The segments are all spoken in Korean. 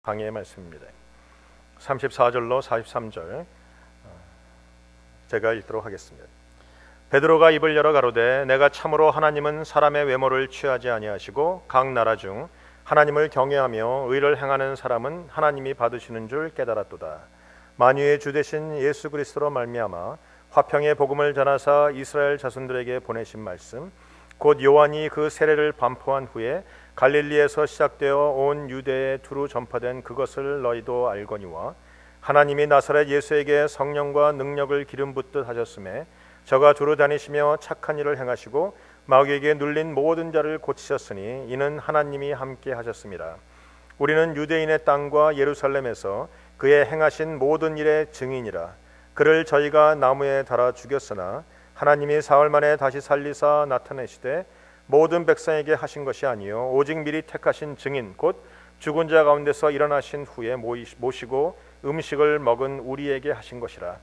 강의의 말씀입니다. 34절로 43절 제가 읽도록 하겠습니다. 베드로가 입을 열어 가로되 내가 참으로 하나님은 사람의 외모를 취하지 아니하시고 각 나라 중 하나님을 경외하며 의를 행하는 사람은 하나님이 받으시는 줄 깨달았도다. 만유의 주 되신 예수 그리스도로 말미암아 화평의 복음을 전하사 이스라엘 자손들에게 보내신 말씀 곧 요한이 그 세례를 반포한 후에 갈릴리에서 시작되어 온 유대에 두루 전파된 그것을 너희도 알거니와 하나님이 나사렛 예수에게 성령과 능력을 기름 붓듯 하셨음에 저가 두루 다니시며 착한 일을 행하시고 마귀에게 눌린 모든 자를 고치셨으니 이는 하나님이 함께 하셨습니다. 우리는 유대인의 땅과 예루살렘에서 그의 행하신 모든 일의 증인이라. 그를 저희가 나무에 달아 죽였으나 하나님이 사흘 만에 다시 살리사 나타내시되 모든 백성에게 하신 것이 아니요 오직 미리 택하신 증인 곧 죽은 자 가운데서 일어나신 후에 모시고 음식을 먹은 우리에게 하신 것이라.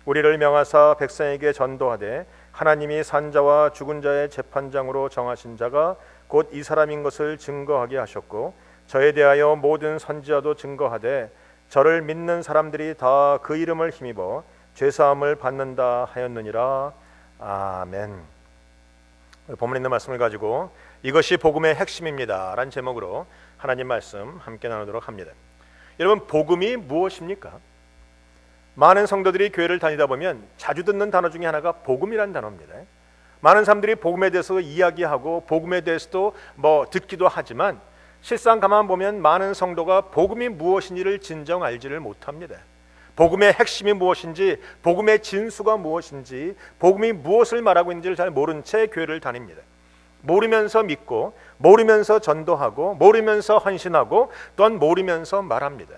우리를 명하사 백성에게 전도하되 하나님이 산자와 죽은 자의 재판장으로 정하신 자가 곧 이 사람인 것을 증거하게 하셨고 저에 대하여 모든 선지자도 증거하되 저를 믿는 사람들이 다 그 이름을 힘입어 죄사함을 받는다 하였느니라. 아멘. 본문에 있는 말씀을 가지고 이것이 복음의 핵심입니다 라는 제목으로 하나님 말씀 함께 나누도록 합니다. 여러분, 복음이 무엇입니까? 많은 성도들이 교회를 다니다 보면 자주 듣는 단어 중에 하나가 복음이라는 단어입니다. 많은 사람들이 복음에 대해서 이야기하고 복음에 대해서도 듣기도 하지만 실상 가만 보면 많은 성도가 복음이 무엇인지를 진정 알지를 못합니다. 복음의 핵심이 무엇인지, 복음의 진수가 무엇인지, 복음이 무엇을 말하고 있는지를 잘 모른 채 교회를 다닙니다. 모르면서 믿고, 모르면서 전도하고, 모르면서 헌신하고, 또한 모르면서 말합니다.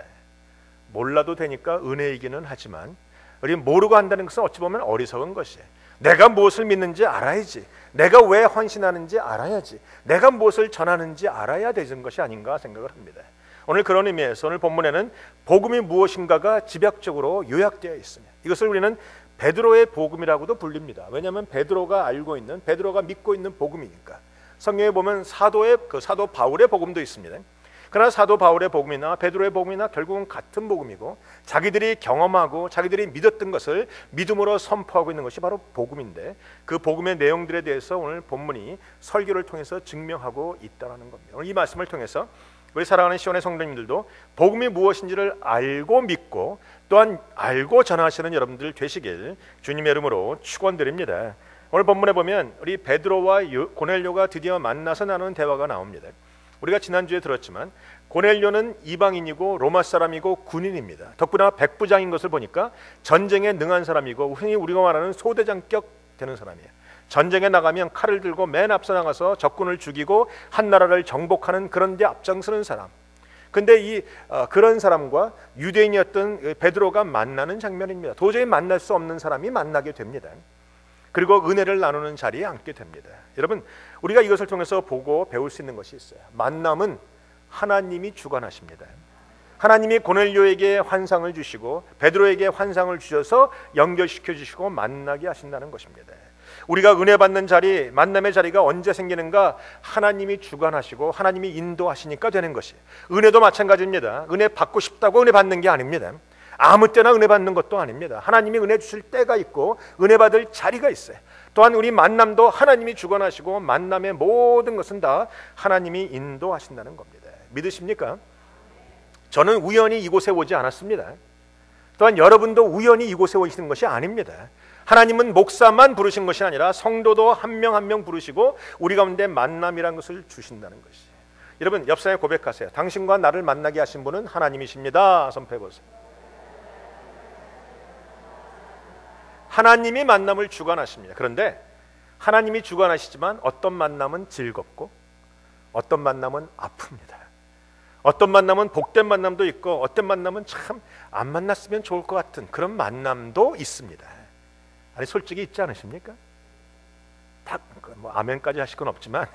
몰라도 되니까 은혜이기는 하지만 우리 모르고 한다는 것은 어찌 보면 어리석은 것이에요. 내가 무엇을 믿는지 알아야지, 내가 왜 헌신하는지 알아야지, 내가 무엇을 전하는지 알아야 되는 것이 아닌가 생각을 합니다. 오늘 그런 의미에서 오늘 본문에는 복음이 무엇인가가 집약적으로 요약되어 있습니다. 이것을 우리는 베드로의 복음이라고도 불립니다. 왜냐하면 베드로가 알고 있는, 베드로가 믿고 있는 복음이니까. 성경에 보면 사도 바울의 복음도 있습니다. 그러나 사도 바울의 복음이나 베드로의 복음이나 결국은 같은 복음이고 자기들이 경험하고 자기들이 믿었던 것을 믿음으로 선포하고 있는 것이 바로 복음인데 그 복음의 내용들에 대해서 오늘 본문이 설교를 통해서 증명하고 있다는 겁니다. 오늘 이 말씀을 통해서 우리 사랑하는 시온의 성도님들도 복음이 무엇인지를 알고 믿고 또한 알고 전하시는 여러분들 되시길 주님의 이름으로 축원드립니다. 오늘 본문에 보면 우리 베드로와 고넬료가 드디어 만나서 나누는 대화가 나옵니다. 우리가 지난주에 들었지만 고넬료는 이방인이고 로마 사람이고 군인입니다. 덕분에 백부장인 것을 보니까 전쟁에 능한 사람이고 흔히 우리가 말하는 소대장격 되는 사람이에요. 전쟁에 나가면 칼을 들고 맨 앞서 나가서 적군을 죽이고 한 나라를 정복하는 그런 데 앞장서는 사람. 근데 그런 사람과 유대인이었던 베드로가 만나는 장면입니다. 도저히 만날 수 없는 사람이 만나게 됩니다. 그리고 은혜를 나누는 자리에 앉게 됩니다. 여러분, 우리가 이것을 통해서 보고 배울 수 있는 것이 있어요. 만남은 하나님이 주관하십니다. 하나님이 고넬료에게 환상을 주시고 베드로에게 환상을 주셔서 연결시켜 주시고 만나게 하신다는 것입니다. 우리가 은혜 받는 자리, 만남의 자리가 언제 생기는가? 하나님이 주관하시고 하나님이 인도하시니까 되는 것이에요. 은혜도 마찬가지입니다. 은혜 받고 싶다고 은혜 받는 게 아닙니다. 아무 때나 은혜 받는 것도 아닙니다. 하나님이 은혜 주실 때가 있고 은혜 받을 자리가 있어요. 또한 우리 만남도 하나님이 주관하시고 만남의 모든 것은 다 하나님이 인도하신다는 겁니다. 믿으십니까? 저는 우연히 이곳에 오지 않았습니다. 또한 여러분도 우연히 이곳에 오시는 것이 아닙니다. 하나님은 목사만 부르신 것이 아니라 성도도 한 명 한 명 부르시고 우리 가운데 만남이라는 것을 주신다는 것이에요. 여러분, 옆 사람에 고백하세요. 당신과 나를 만나게 하신 분은 하나님이십니다. 선포해 보세요. 하나님이 만남을 주관하십니다. 그런데 하나님이 주관하시지만 어떤 만남은 즐겁고 어떤 만남은 아픕니다. 어떤 만남은 복된 만남도 있고 어떤 만남은 참 안 만났으면 좋을 것 같은 그런 만남도 있습니다. 아니, 솔직히 있지 않으십니까? 다 아멘까지 하실 건 없지만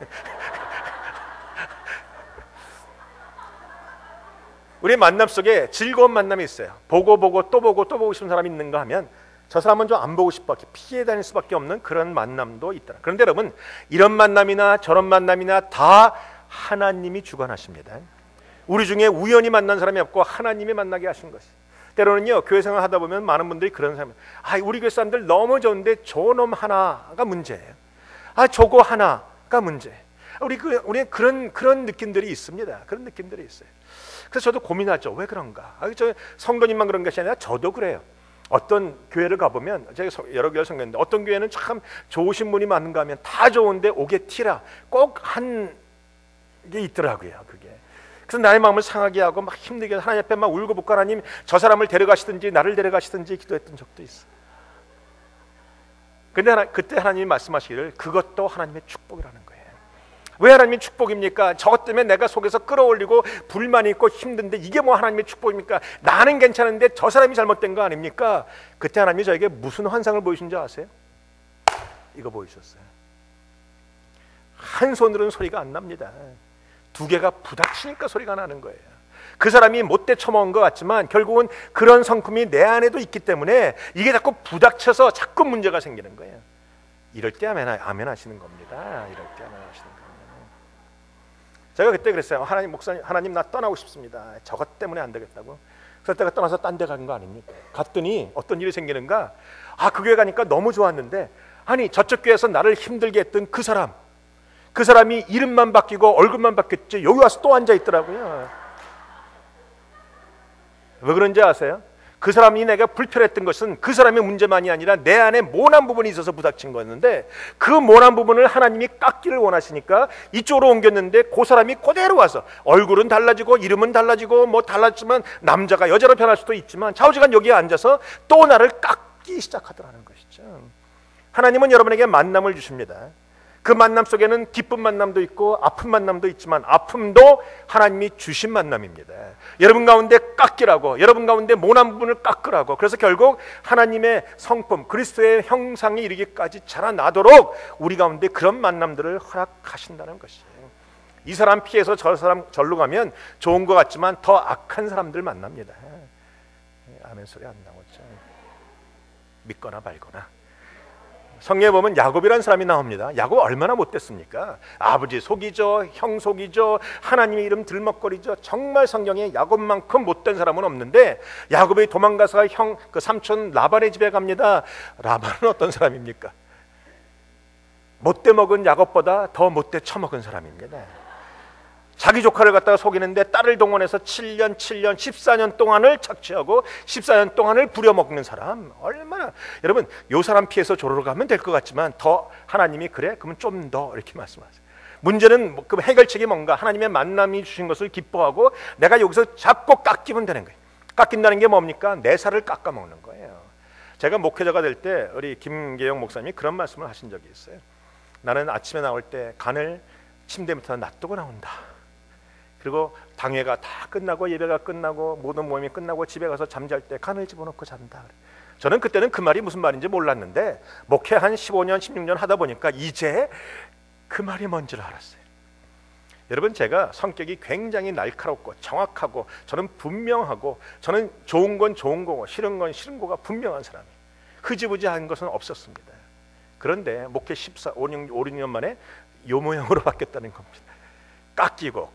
우리 만남 속에 즐거운 만남이 있어요. 보고 또 보고 싶은 사람이 있는가 하면 저 사람은 좀 안 보고 싶어 피해 다닐 수밖에 없는 그런 만남도 있다. 그런데 여러분, 이런 만남이나 저런 만남이나 다 하나님이 주관하십니다. 우리 중에 우연히 만난 사람이 없고 하나님이 만나게 하신 것이. 때로는요, 교회 생활 하다 보면 많은 분들이 그런 사람, 우리 교회 사람들 너무 좋은데 저놈 하나가 문제예요. 저거 하나가 문제. 우리 그런 느낌들이 있습니다. 그런 느낌들이 있어요. 그래서 저도 고민하죠. 왜 그런가? 저 성도님만 그런 것이 아니라 저도 그래요. 어떤 교회를 가보면, 제가 여러 교회를 섬겼는데 어떤 교회는 참 좋으신 분이 많은가 하면 다 좋은데 오게 티라 꼭 한 게 있더라고요. 그게. 그래서 나의 마음을 상하게 하고 막 힘들게 하나님 앞에 막 울고불고 하나님 저 사람을 데려가시든지 나를 데려가시든지 기도했던 적도 있어. 근데 그때 하나님이 말씀하시기를 그것도 하나님의 축복이라는 거예요. 왜 하나님의 축복입니까? 저것 때문에 내가 속에서 끌어올리고 불만이 있고 힘든데 이게 뭐 하나님의 축복입니까? 나는 괜찮은데 저 사람이 잘못된 거 아닙니까? 그때 하나님이 저에게 무슨 환상을 보이신 줄 아세요? 이거 보이셨어요. 한 손으로는 소리가 안 납니다. 두 개가 부닥치니까 소리가 나는 거예요. 그 사람이 못돼 처먹은 것 같지만 결국은 그런 성품이 내 안에도 있기 때문에 이게 자꾸 부닥쳐서 자꾸 문제가 생기는 거예요. 이럴 때 아멘 하시는 겁니다. 이럴 때 아멘 하시는 겁니다. 제가 그때 그랬어요. 하나님 목사님, 하나님 나 떠나고 싶습니다. 저것 때문에 안 되겠다고. 그래서 내가 떠나서 딴 데 간 거 아닙니까? 갔더니 어떤 일이 생기는가? 그 교회 가니까 너무 좋았는데 저쪽 교회에서 나를 힘들게 했던 그 사람이 이름만 바뀌고 얼굴만 바뀌었지 여기 와서 또 앉아 있더라고요. 왜 그런지 아세요? 그 사람이 내가 불편했던 것은 그 사람의 문제만이 아니라 내 안에 모난 부분이 있어서 부닥친 거였는데 그 모난 부분을 하나님이 깎기를 원하시니까 이쪽으로 옮겼는데 그 사람이 그대로 와서 얼굴은 달라지고 이름은 달라지고 뭐 달랐지만 남자가 여자로 변할 수도 있지만 좌우지간 여기에 앉아서 또 나를 깎기 시작하더라는 것이죠. 하나님은 여러분에게 만남을 주십니다. 그 만남 속에는 기쁜 만남도 있고 아픈 만남도 있지만 아픔도 하나님이 주신 만남입니다. 여러분 가운데 깎이라고, 여러분 가운데 모난 부분을 깎으라고. 그래서 결국 하나님의 성품, 그리스도의 형상에 이르기까지 자라나도록 우리 가운데 그런 만남들을 허락하신다는 것이에요. 이 사람 피해서 저 사람 절로 가면 좋은 것 같지만 더 악한 사람들 만납니다. 아멘 소리 안 나오죠. 믿거나 말거나. 성경에 보면 야곱이라는 사람이 나옵니다. 야곱 얼마나 못됐습니까? 아버지 속이죠, 형 속이죠, 하나님의 이름 들먹거리죠. 정말 성경에 야곱만큼 못된 사람은 없는데 야곱이 도망가서 그 삼촌 라반의 집에 갑니다. 라반은 어떤 사람입니까? 못돼 먹은 야곱보다 더 못돼 처먹은 사람입니다. 자기 조카를 갖다가 속이는데 딸을 동원해서 7년 14년 동안을 착취하고 14년 동안을 부려먹는 사람. 얼마나, 여러분 요 사람 피해서 조르러 가면 될 것 같지만 더 하나님이 그래? 그러면 좀 더 이렇게 말씀하세요. 문제는 그 해결책이 뭔가? 하나님의 만남이 주신 것을 기뻐하고 내가 여기서 잡고 깎이면 되는 거예요. 깎인다는 게 뭡니까? 내 살을 깎아먹는 거예요. 제가 목회자가 될 때 우리 김계영 목사님이 그런 말씀을 하신 적이 있어요. 나는 아침에 나올 때 간을 침대부터 놔두고 나온다. 그리고 당회가 다 끝나고 예배가 끝나고 모든 모임이 끝나고 집에 가서 잠잘 때 간을 집어넣고 잔다. 저는 그때는 그 말이 무슨 말인지 몰랐는데 목회 한 15년 16년 하다 보니까 이제 그 말이 뭔지를 알았어요. 여러분 제가 성격이 굉장히 날카롭고 정확하고 저는 분명하고 저는 좋은 건 좋은 거고 싫은 건 싫은 거가 분명한 사람이에요. 흐지부지한 것은 없었습니다. 그런데 목회 5, 6년 만에 요 모양으로 바뀌었다는 겁니다. 깎이고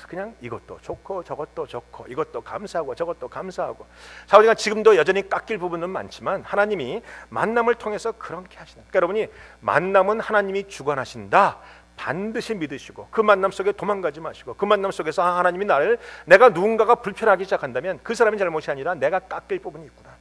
그냥 이것도 좋고 저것도 좋고 이것도 감사하고 저것도 감사하고. 자, 우리가 지금도 여전히 깎일 부분은 많지만 하나님이 만남을 통해서 그렇게 하시는. 그러니까 여러분이 만남은 하나님이 주관하신다 반드시 믿으시고 그 만남 속에 도망가지 마시고 그 만남 속에서 하나님이 내가 누군가가 불편하기 시작한다면 그 사람의 잘못이 아니라 내가 깎일 부분이 있구나.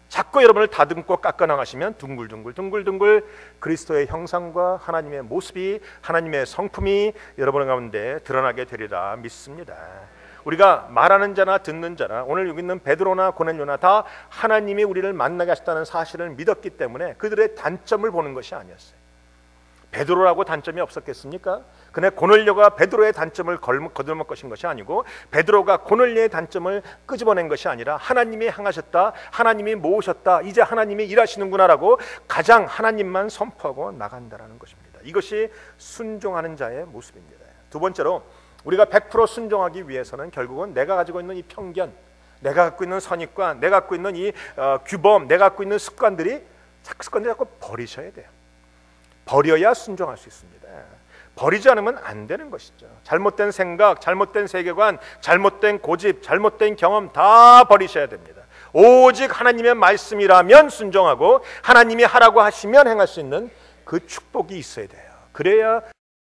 자꾸 여러분을 다듬고 깎아나가시면 둥글둥글 그리스도의 형상과 하나님의 모습이, 하나님의 성품이 여러분 가운데 드러나게 되리라 믿습니다. 우리가 말하는 자나 듣는 자나 오늘 여기 있는 베드로나 고넬료나 다 하나님이 우리를 만나게 하셨다는 사실을 믿었기 때문에 그들의 단점을 보는 것이 아니었어요. 베드로라고 단점이 없었겠습니까? 근데 고넬료가 베드로의 단점을 거들먹 것인 것이 아니고 베드로가 고넬료의 단점을 끄집어낸 것이 아니라 하나님이 향하셨다, 하나님이 모으셨다, 이제 하나님이 일하시는구나라고 가장 하나님만 선포하고 나간다라는 것입니다. 이것이 순종하는 자의 모습입니다. 두 번째로 우리가 100% 순종하기 위해서는 결국은 내가 가지고 있는 이 편견, 내가 갖고 있는 선입관, 내가 갖고 있는 이 규범, 내가 갖고 있는 습관들이 자꾸 버리셔야 돼요. 버려야 순종할 수 있습니다. 버리지 않으면 안 되는 것이죠. 잘못된 생각, 잘못된 세계관, 잘못된 고집, 잘못된 경험 다 버리셔야 됩니다. 오직 하나님의 말씀이라면 순종하고 하나님이 하라고 하시면 행할 수 있는 그 축복이 있어야 돼요. 그래야